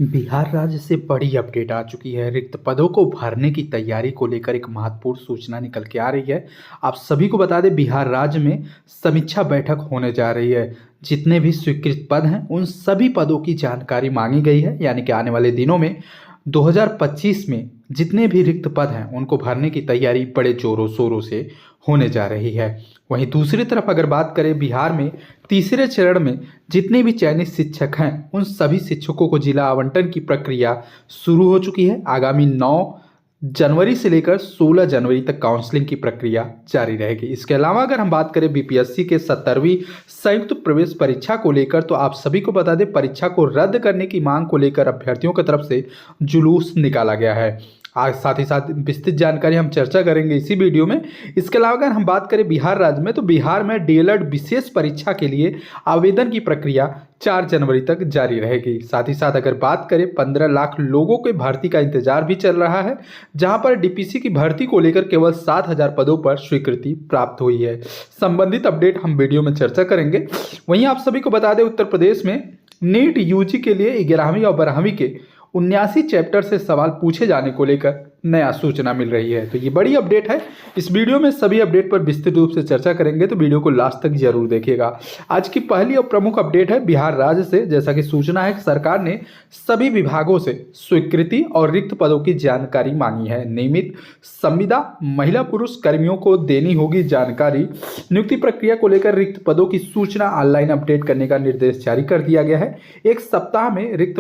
बिहार राज्य से बड़ी अपडेट आ चुकी है। रिक्त पदों को भरने की तैयारी को लेकर एक महत्वपूर्ण सूचना निकल के आ रही है। आप सभी को बता दें, बिहार राज्य में समीक्षा बैठक होने जा रही है। जितने भी स्वीकृत पद हैं उन सभी पदों की जानकारी मांगी गई है, यानी कि आने वाले दिनों में 2025 में जितने भी रिक्त पद हैं उनको भरने की तैयारी बड़े जोरों शोरों से होने जा रही है। वहीं दूसरी तरफ अगर बात करें, बिहार में तीसरे चरण में जितने भी चयनित शिक्षक हैं उन सभी शिक्षकों को जिला आवंटन की प्रक्रिया शुरू हो चुकी है। आगामी 9 जनवरी से लेकर 16 जनवरी तक काउंसलिंग की प्रक्रिया जारी रहेगी। इसके अलावा अगर हम बात करें बीपीएससी के 70वीं संयुक्त प्रवेश परीक्षा को लेकर, तो आप सभी को बता दें, परीक्षा को रद्द करने की मांग को लेकर अभ्यर्थियों की तरफ से जुलूस निकाला गया है। आज साथ ही साथ विस्तृत जानकारी हम चर्चा करेंगे इसी वीडियो में। इसके अलावा अगर हम बात करें बिहार राज्य में, तो बिहार में डीएलएड विशेष परीक्षा के लिए आवेदन की प्रक्रिया 4 जनवरी तक जारी रहेगी। साथ ही साथ अगर बात करें, 15 लाख लोगों के भर्ती का इंतजार भी चल रहा है, जहां पर डीपीसी की भर्ती को लेकर केवल 7,000 पदों पर स्वीकृति प्राप्त हुई है। संबंधित अपडेट हम वीडियो में चर्चा करेंगे। वहीं आप सभी को बता दें, उत्तर प्रदेश में नीट यूजी के लिए 11वीं और 12वीं के 79 चैप्टर से सवाल पूछे जाने को लेकर नया सूचना मिल रही है। तो ये बड़ी अपडेट है। इस वीडियो में सभी अपडेट पर विस्तृत रूप से चर्चा करेंगे, तो वीडियो को लास्ट तक जरूर देखिएगा। आज की पहली और प्रमुख अपडेट है बिहार राज्य से। जैसा कि सूचना है कि सरकार ने सभी विभागों से स्वीकृति और रिक्त पदों की जानकारी मांगी है। नियमित संविदा महिला पुरुष कर्मियों को देनी होगी जानकारी। नियुक्ति प्रक्रिया को लेकर रिक्त पदों की सूचना ऑनलाइन अपडेट करने का निर्देश जारी कर दिया गया है। एक सप्ताह में रिक्त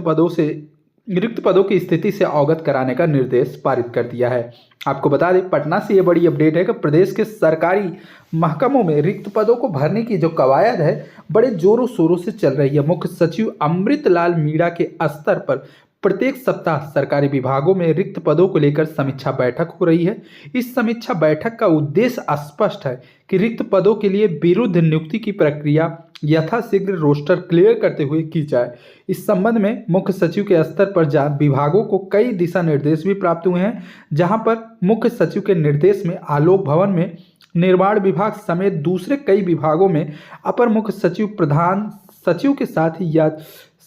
पदों की स्थिति से अवगत कराने का निर्देश पारित कर दिया है। आपको बता दें, पटना से ये बड़ी अपडेट है कि प्रदेश के सरकारी महकमों में रिक्त पदों को भरने की जो कवायद है बड़े जोरों शोरों से चल रही है। मुख्य सचिव अमृत लाल मीणा के स्तर पर प्रत्येक सप्ताह सरकारी विभागों में रिक्त पदों को लेकर समीक्षा बैठक हो रही है। इस समीक्षा बैठक का उद्देश्य स्पष्ट है कि रिक्त पदों के लिए विरुद्ध नियुक्ति की प्रक्रिया यथाशीघ्र रोस्टर क्लियर करते हुए की जाए। इस संबंध में मुख्य सचिव के स्तर पर विभागों को कई दिशा निर्देश भी प्राप्त हुए हैं, जहां पर मुख्य सचिव के निर्देश में आलोक भवन में निर्माण विभाग समेत दूसरे कई विभागों में अपर मुख्य सचिव प्रधान सचिव के साथ ही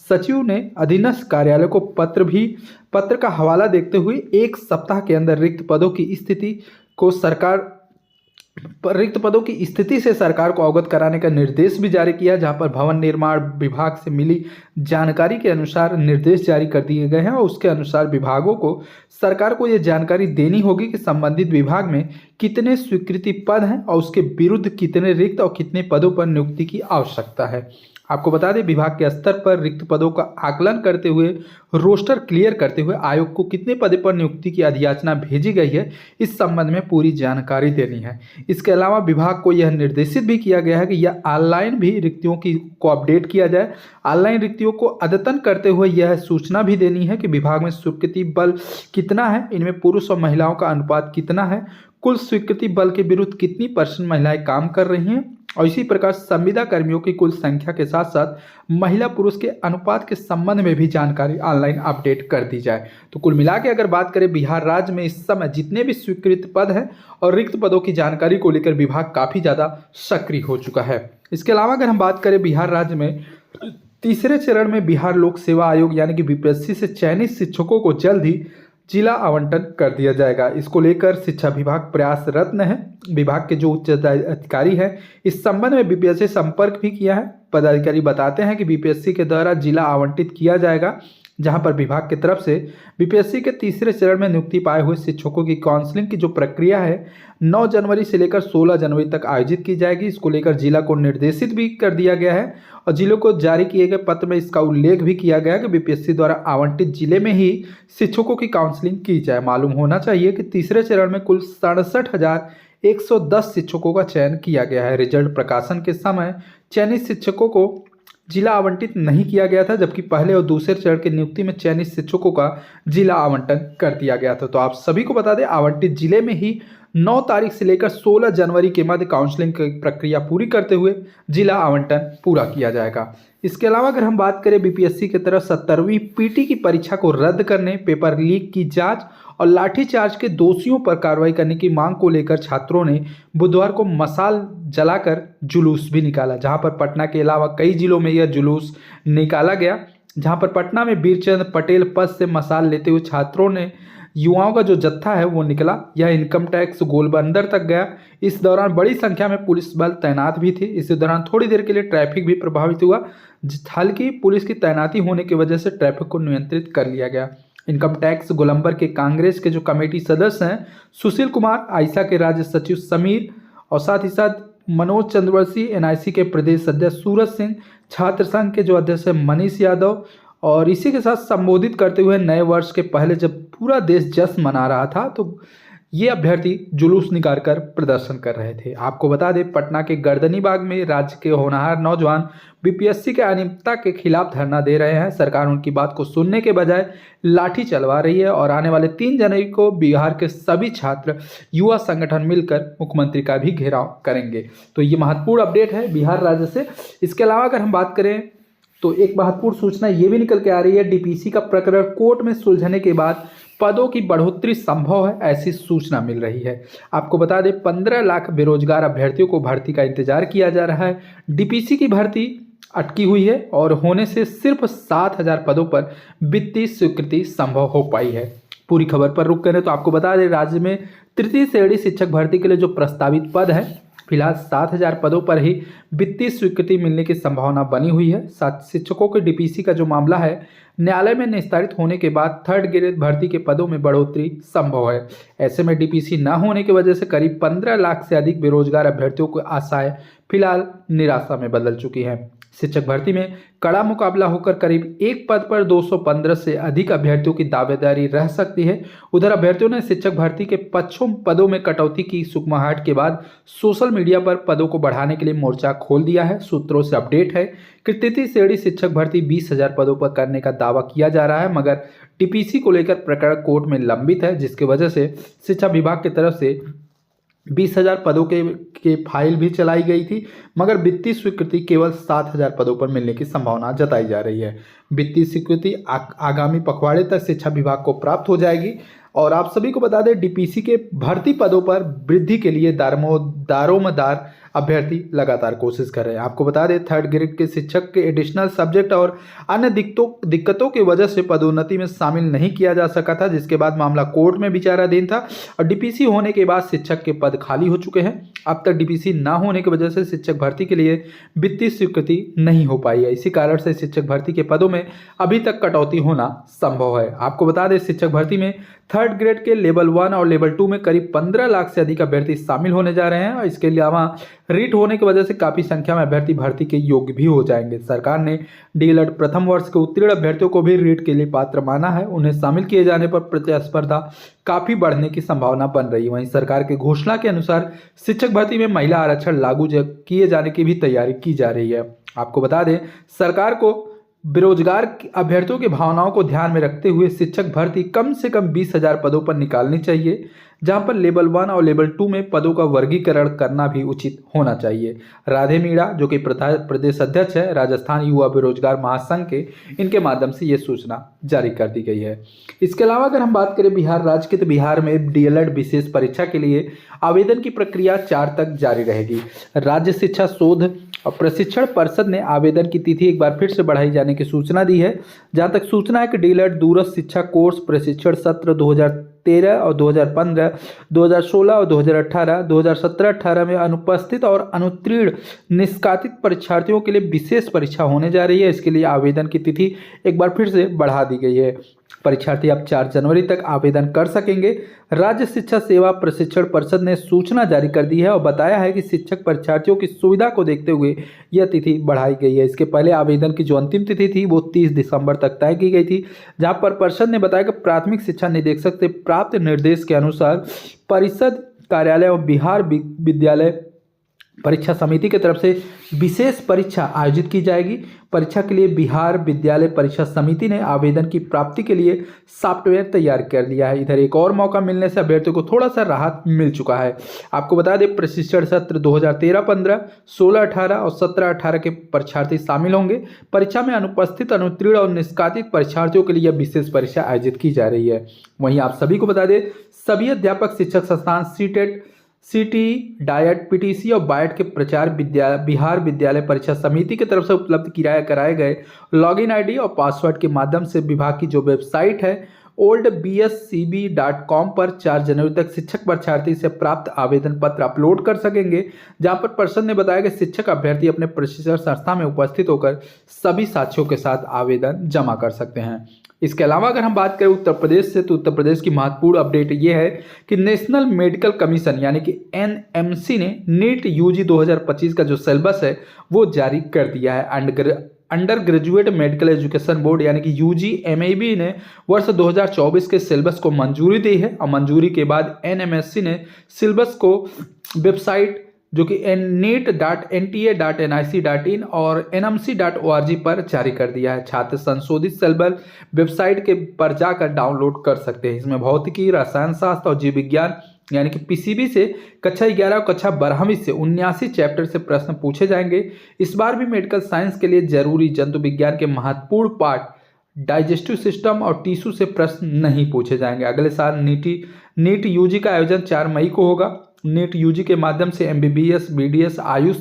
सचिव ने अधीनस्थ कार्यालय को पत्र का हवाला देखते हुए एक सप्ताह के अंदर रिक्त पदों की स्थिति से सरकार को अवगत कराने का निर्देश भी जारी किया, जहां पर भवन निर्माण विभाग से मिली जानकारी के अनुसार निर्देश जारी कर दिए गए हैं और उसके अनुसार विभागों को सरकार को यह जानकारी देनी होगी कि संबंधित विभाग में कितने स्वीकृति पद हैं और उसके विरुद्ध कितने रिक्त और कितने पदों पर नियुक्ति की आवश्यकता है। आपको बता दें, विभाग के स्तर पर रिक्त पदों का आकलन करते हुए रोस्टर क्लियर करते हुए आयोग को कितने पदों पर नियुक्ति की अधियाचना भेजी गई है, इस संबंध में पूरी जानकारी देनी है। इसके अलावा विभाग को यह निर्देशित भी किया गया है कि यह ऑनलाइन भी रिक्तियों को अपडेट किया जाए। ऑनलाइन रिक्तियों को अद्यतन करते हुए यह सूचना भी देनी है कि विभाग में स्वीकृति बल कितना है, इनमें पुरुष और महिलाओं का अनुपात कितना है, कुल स्वीकृति बल के विरुद्ध कितनी % महिलाएं काम कर रही हैं, और इसी प्रकार संविदा कर्मियों की कुल संख्या के साथ साथ महिला पुरुष के अनुपात के संबंध में भी जानकारी ऑनलाइन अपडेट कर दी जाए। तो कुल मिला के अगर बात करें, बिहार राज्य में इस समय जितने भी स्वीकृत पद हैं और रिक्त पदों की जानकारी को लेकर विभाग काफ़ी ज़्यादा सक्रिय हो चुका है। इसके अलावा अगर हम बात करें, बिहार राज्य में तीसरे चरण में बिहार लोक सेवा आयोग यानी कि बीपीएससी से चयनित शिक्षकों को जल्द ही जिला आवंटन कर दिया जाएगा। इसको लेकर शिक्षा विभाग प्रयासरत है। विभाग के जो उच्च अधिकारी हैं इस संबंध में बीपीएससी संपर्क भी किया है। पदाधिकारी बताते हैं कि बीपीएससी के द्वारा जिला आवंटित किया जाएगा, जहां पर विभाग की तरफ से बीपीएससी के तीसरे चरण में नियुक्ति पाए हुए शिक्षकों की काउंसलिंग की जो प्रक्रिया है 9 जनवरी से लेकर 16 जनवरी तक आयोजित की जाएगी। इसको लेकर जिला को निर्देशित भी कर दिया गया है और जिलों को जारी किए गए पत्र में इसका उल्लेख भी किया गया है कि बीपीएससी द्वारा आवंटित जिले में ही शिक्षकों की काउंसलिंग की जाए। मालूम होना चाहिए कि तीसरे चरण में कुल 67,110 शिक्षकों का चयन किया गया है। रिजल्ट प्रकाशन के समय चयनित शिक्षकों को जिला आवंटित नहीं किया गया था, जबकि पहले और दूसरे चरण की नियुक्ति में चयनित शिक्षकों का जिला आवंटन कर दिया गया था। तो आप सभी को बता दें, आवंटित जिले में ही 9 तारीख से लेकर 16 जनवरी के मध्य काउंसलिंग की प्रक्रिया पूरी करते हुए जिला आवंटन पूरा किया जाएगा। इसके अलावा अगर हम बात करें, बीपीएससी की तरफ 70वीं पीटी की परीक्षा को रद्द करने, पेपर लीक की जांच और लाठीचार्ज के दोषियों पर कार्रवाई करने की मांग को लेकर छात्रों ने बुधवार को मशाल जलाकर जुलूस भी निकाला, जहां पर पटना के अलावा कई जिलों में यह जुलूस निकाला गया। जहां पर पटना में बीरचंद पटेल पद से मशाल लेते हुए छात्रों ने युवाओं का जो जत्था है वो निकला। यह इनकम टैक्स गोलबंदर तक गया। इस दौरान बड़ी संख्या में पुलिस बल तैनात भी थे। इसी दौरान थोड़ी देर के लिए ट्रैफिक भी प्रभावित हुआ। हालांकि पुलिस की तैनाती होने की वजह से ट्रैफिक को नियंत्रित कर लिया गया। इनकम टैक्स गोलंबर के कांग्रेस के जो कमेटी सदस्य हैं, सुशील कुमार, आइसा के राज्य सचिव समीर और साथ ही साथ मनोज चंद्रवंशी, एनआईसी के प्रदेश अध्यक्ष सूरज सिंह, छात्र संघ के जो अध्यक्ष है मनीष यादव, और इसी के साथ संबोधित करते हुए नए वर्ष के पहले जब पूरा देश जश्न मना रहा था तो ये अभ्यर्थी जुलूस निकालकर प्रदर्शन कर रहे थे। आपको बता दें, पटना के गर्दनीबाग में राज्य के होनहार नौजवान बीपीएससी के अनियमितता के खिलाफ धरना दे रहे हैं। सरकार उनकी बात को सुनने के बजाय लाठी चलवा रही है और आने वाले 3 जनवरी को बिहार के सभी छात्र युवा संगठन मिलकर मुख्यमंत्री का भी घेराव करेंगे। तो ये महत्वपूर्ण अपडेट है बिहार राज्य से। इसके अलावा अगर हम बात करें तो एक महत्वपूर्ण सूचना ये भी निकल के आ रही है, डीपीसी का प्रकरण कोर्ट में सुलझने के बाद पदों की बढ़ोतरी संभव है, ऐसी सूचना मिल रही है। आपको बता दें, 15 लाख बेरोजगार अभ्यर्थियों को भर्ती का इंतजार किया जा रहा है। डीपीसी की भर्ती अटकी हुई है और होने से सिर्फ 7,000 पदों पर वित्तीय स्वीकृति संभव हो पाई है। पूरी खबर पर रुक करें तो आपको बता दें, राज्य में तृतीय श्रेणी शिक्षक भर्ती के लिए जो प्रस्तावित पद है, फिलहाल 7,000 पदों पर ही वित्तीय स्वीकृति मिलने की संभावना बनी हुई है। साथ शिक्षकों के डीपीसी का जो मामला है, न्यायालय में निस्तारित होने के बाद 3rd ग्रेड भर्ती के पदों में बढ़ोतरी संभव है। ऐसे में डीपीसी न होने की वजह से करीब 15 लाख से अधिक बेरोजगार अभ्यर्थियों की आशाएं फिलहाल निराशा में बदल चुकी हैं। शिक्षक भर्ती में कड़ा मुकाबला होकर करीब एक पद पर 215 से अधिक अभ्यर्थियों की दावेदारी रह सकती है। उधर अभ्यर्थियों ने शिक्षक भर्ती के 5 पदों में कटौती की सुगमाहट के बाद सोशल मीडिया पर पदों को बढ़ाने के लिए मोर्चा खोल दिया है। सूत्रों से अपडेट है कि तृतीय श्रेणी शिक्षक भर्ती 20,000 पदों पर करने का दावा किया जा रहा है, मगर टीपीसी को लेकर प्रकरण कोर्ट में लंबित है, जिसकी वजह से शिक्षा विभाग की तरफ से 20,000 पदों के फाइल भी चलाई गई थी, मगर वित्तीय स्वीकृति केवल 7,000 पदों पर मिलने की संभावना जताई जा रही है। वित्तीय स्वीकृति आगामी पखवाड़े तक शिक्षा विभाग को प्राप्त हो जाएगी। और आप सभी को बता दें, डीपीसी के भर्ती पदों पर वृद्धि के लिए दारोमदार अभ्यर्थी लगातार कोशिश कर रहे हैं। आपको बता दें, 3rd ग्रेड के शिक्षक के एडिशनल सब्जेक्ट और अन्य दिक्कतों की वजह से पदोन्नति में शामिल नहीं किया जा सका था, जिसके बाद मामला कोर्ट में विचाराधीन था और डीपीसी होने के बाद शिक्षक के पद खाली हो चुके हैं। अब तक डीपीसी न होने की वजह से शिक्षक भर्ती के लिए वित्तीय स्वीकृति नहीं हो पाई है। इसी कारण से शिक्षक भर्ती के पदों में अभी तक कटौती होना संभव है। आपको बता दें, शिक्षक भर्ती में 3rd ग्रेड के लेवल 1 और लेवल 2 में करीब 15 लाख से अधिक अभ्यर्थी शामिल होने जा रहे हैं और इसके अलावा रीट होने की वजह से काफ़ी संख्या में अभ्यर्थी भर्ती के योग्य भी हो जाएंगे। सरकार ने डीएलएड प्रथम वर्ष के उत्तीर्ण अभ्यर्थियों को भी रीट के लिए पात्र माना है। उन्हें शामिल किए जाने पर प्रतिस्पर्धा काफ़ी बढ़ने की संभावना बन रही है। वहीं सरकार की घोषणा के अनुसार शिक्षक भर्ती में महिला आरक्षण लागू किए जाने की भी तैयारी की जा रही है। आपको बता दें, सरकार को बेरोजगार अभ्यर्थियों की भावनाओं को ध्यान में रखते हुए शिक्षक भर्ती कम से कम 20,000 पदों पर निकालनी चाहिए, जहां पर लेवल 1 और लेवल 2 में पदों का वर्गीकरण करना भी उचित होना चाहिए। राधे मीणा, जो कि प्रदेश अध्यक्ष है राजस्थान युवा बेरोजगार महासंघ के, इनके माध्यम से ये सूचना जारी कर दी गई है। इसके अलावा अगर हम बात करें बिहार राज्य की, तो बिहार में डीएलएड विशेष परीक्षा के लिए आवेदन की प्रक्रिया 4 तक जारी रहेगी। राज्य शिक्षा शोध और प्रशिक्षण परिषद ने आवेदन की तिथि एक बार फिर से बढ़ाई जाने की सूचना दी है। जहां तक सूचना है कि डीएलएड दूरस्थ शिक्षा कोर्स प्रशिक्षण सत्र 2013 और 2015, 2016 और 2018, 2017-18 में अनुपस्थित और अनुत्तीर्ण निष्कासित परीक्षार्थियों के लिए विशेष परीक्षा होने जा रही है। इसके लिए आवेदन की तिथि एक बार फिर से बढ़ा दी गई है। परीक्षार्थी अब 4 जनवरी तक आवेदन कर सकेंगे। राज्य शिक्षा सेवा प्रशिक्षण परिषद ने सूचना जारी कर दी है और बताया है कि शिक्षक परीक्षार्थियों की सुविधा को देखते हुए यह तिथि बढ़ाई गई है। इसके पहले आवेदन की जो अंतिम तिथि थी वो 30 दिसंबर तक तय की गई थी, जहां पर परिषद ने बताया कि प्राथमिक शिक्षा निदेशक से प्राप्त निर्देश के अनुसार परिषद कार्यालय और बिहार विद्यालय परीक्षा समिति की तरफ से विशेष परीक्षा आयोजित की जाएगी। परीक्षा के लिए बिहार विद्यालय परीक्षा समिति ने आवेदन की प्राप्ति के लिए सॉफ्टवेयर तैयार कर लिया है। इधर एक और मौका मिलने से अभ्यर्थियों को थोड़ा सा राहत मिल चुका है। आपको बता दें, प्रशिक्षण सत्र 2013-15, 16-18 और 17-18 के परीक्षार्थी शामिल होंगे। परीक्षा में अनुपस्थित, अनुत्तीर्ण और निष्कासित परीक्षार्थियों के लिए विशेष परीक्षा आयोजित की जा रही है। वहीं आप सभी को बता दें, सभी अध्यापक शिक्षक संस्थान सीटेट सीटी, डायट, पीटीसी और बायट के प्रचार बिहार विद्यालय परीक्षा समिति की तरफ से उपलब्ध कराए गए लॉगिन आईडी और पासवर्ड के माध्यम से विभाग की जो वेबसाइट है oldbscb.com पर 4 जनवरी तक शिक्षक परीक्षार्थी से प्राप्त आवेदन पत्र अपलोड कर सकेंगे, जहां पर पर्सन ने बताया कि शिक्षक अभ्यर्थी अपने प्रशिक्षण संस्था में उपस्थित होकर सभी साक्ष्यों के साथ आवेदन जमा कर सकते हैं। इसके अलावा अगर हम बात करें उत्तर प्रदेश से, तो उत्तर प्रदेश की महत्वपूर्ण अपडेट ये है कि नेशनल मेडिकल कमीशन यानी कि एनएमसी ने नीट यूजी 2025 का जो सिलेबस है वो जारी कर दिया है। Under graduate medical education board यानी कि यूजीएमएबी ने वर्ष 2024 के सिलेबस को मंजूरी दी है और मंजूरी के बाद एनएमएससी ने सिलेबस को वेबसाइट जो कि neet.nta.nic.in और nmc.org पर जारी कर दिया है। छात्र संशोधित सिलेबस वेबसाइट के पर जाकर डाउनलोड कर सकते हैं। इसमें भौतिकी, रसायन शास्त्र और जीव विज्ञान यानी कि पीसीबी से कक्षा 11 और कक्षा 12वीं से 79 चैप्टर से प्रश्न पूछे जाएंगे। इस बार भी मेडिकल साइंस के लिए जरूरी जंतु विज्ञान के महत्वपूर्ण पार्ट डाइजेस्टिव सिस्टम और टिश्यू से प्रश्न नहीं पूछे जाएंगे। अगले साल नीट यूजी का आयोजन 4 मई को होगा। नीट यूजी के माध्यम से एमबीबीएस, बीडीएस, आयुष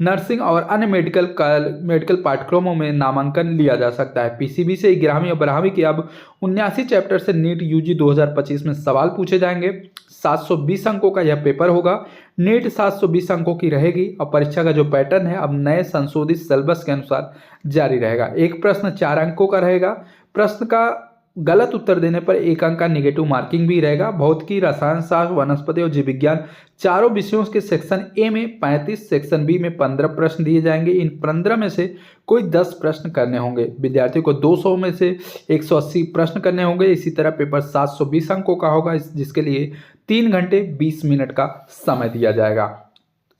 नर्सिंग और अन्य मेडिकल पाठ्यक्रमों में नामांकन लिया जा सकता है। पीसीबी से 11वीं और 12वीं के अब 79 चैप्टर से नीट यूजी 2025 में सवाल पूछे जाएंगे। 720 अंकों का यह पेपर होगा। नीट 720 अंकों की रहेगी और परीक्षा का जो पैटर्न है अब नए संशोधित सिलेबस के अनुसार जारी रहेगा। एक प्रश्न 4 अंकों का रहेगा। प्रश्न का गलत उत्तर देने पर 1 अंक का निगेटिव मार्किंग भी रहेगा। भौतिकी, रसायन शास्त्र, वनस्पति और जीव विज्ञान चारों विषयों के सेक्शन ए में 35, सेक्शन बी में 15 प्रश्न दिए जाएंगे। इन 15 में से कोई 10 प्रश्न करने होंगे। विद्यार्थियों को 200 में से 180 प्रश्न करने होंगे। इसी तरह पेपर 720 अंकों का होगा, जिसके लिए 3 घंटे 20 मिनट का समय दिया जाएगा।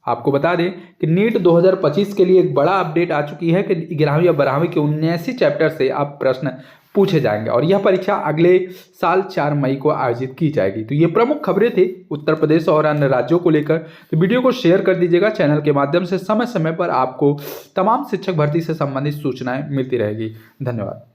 आपको बता दें कि नीट 2025 के लिए एक बड़ा अपडेट आ चुकी है कि 11वीं और 12वीं के 79 चैप्टर से अब प्रश्न पूछे जाएंगे और यह परीक्षा अगले साल 4 मई को आयोजित की जाएगी। तो ये प्रमुख खबरें थी उत्तर प्रदेश और अन्य राज्यों को लेकर। तो वीडियो को शेयर कर दीजिएगा। चैनल के माध्यम से समय समय पर आपको तमाम शिक्षक भर्ती से संबंधित सूचनाएं मिलती रहेगी। धन्यवाद।